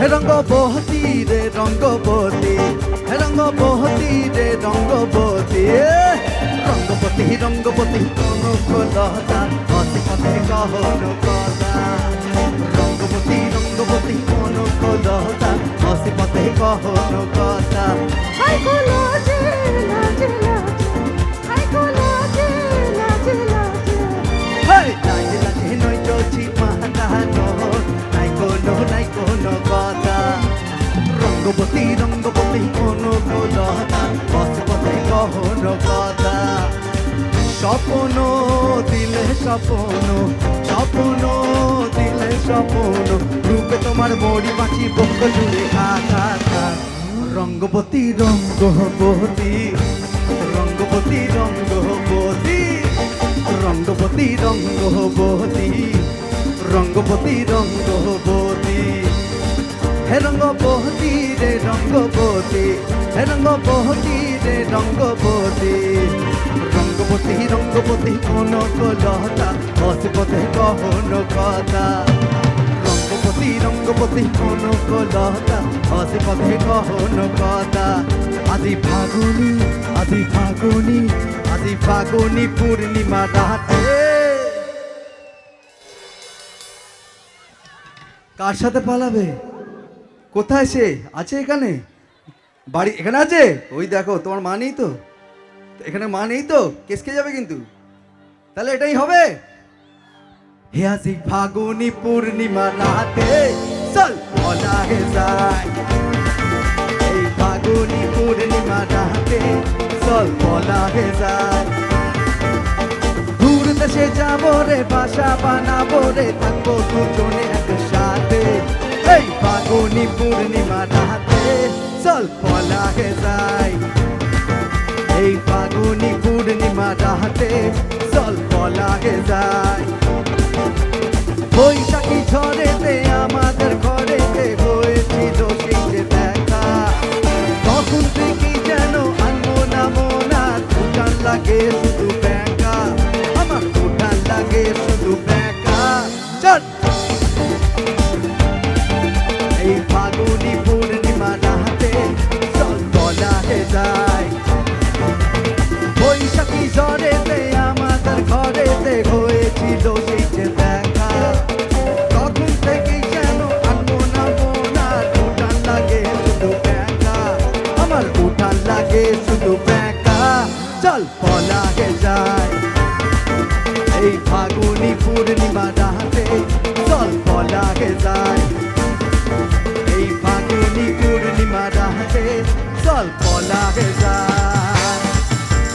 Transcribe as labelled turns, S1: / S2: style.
S1: হে রঙ্গবতী রে রঙ্গবতী, হে রঙ্গবতী রে রঙ্গবতী, রঙ্গবতী রঙ্গবতী কোন কথা পথে পথে কহন কথা, রঙ্গবতী রঙ্গবতী কোন কথা পথে পথে কহন কথা।
S2: হাই গো লাজে লাজে লাজে, হাই গো লাজে লাজে লাজে।
S1: হেই লাজে লাজে নই চলছি মাতানো, নাই কোনো কথা, রঙ্গবতী রঙ্গবতী কোন কথা পথে পথে কহন কথা। স্বপ্ন দিলে স্বপ্ন, স্বপ্ন দিলে স্বপ্ন, রূপে তোমার মরি মাছি বক্ষ জুড়ে আঘাত। রঙ্গবতী রঙ্গবতী, রঙ্গবতী রঙ্গবতী, রঙ্গবতী রঙ্গবতী, রঙ্গবতী রঙ্গবতী, হে রঙ্গবতী রে রঙ্গবতী, হে রঙ্গবতী রে রঙ্গবতী, রঙ্গবতী রঙ্গবতী কোন কথা পথে পথে কহন কথা, রঙ্গবতী রঙ্গবতী কোন কথা পথে পথে কহন কথা। আজি ফাগুনি, আজি ফাগুনি, আজি ফাগুনি পূর্ণিমা রাতে। কার সাথে পালাবে? কোথায় সে? আছে এখানে? বাড়ি এখানে আছে? ওই দেখো, তোমার মা নেই তো? এখানে মা নেই তো? কেসকে যাবে কিন্তু, তাহলে এটাই হবে। হে আজি ফাগুনি পূর্ণিমা রাতে চল বলা হে যায়, এই ফাগুনি পূর্ণিমা রাতে চল বলা হে যায়। দূর দেশে যাবো রে, বাসা বানাবো রে, থাকবো দুজনে একসাথে, এই ফাগুনি পূর্ণিমা রাতে চল বলা হে যায়, এই ফাগুনি পূর্ণিমা রাতে চল বলা হে যায়। বৈশাখী ঝড়েতে আমাদের ঘরেতে হয়েছিল সেই যে দেখা, তখন থেকে যেন আনমোনা মোনা, উঠান লাগে শুধু ব্যাকা, আমার উঠান লাগে শুধু ব্যাকা। চল এই ফাগুনি পূর্ণিমা রাতে চল বলা হে যায়, বৈশাখী ঝড়েতে আমাদের ঘরেতে হয়েছিল সেই যে দেখা, তখন থেকেই যেন আনমোনা মোনা, উঠান লাগে শুধু ব্যাকা, আমার উঠান লাগে শুধু ব্যাকা। চল বলা হে যায়, এই ফাগুনি পূর্ণিমা রাতে চল বলা হে যায়।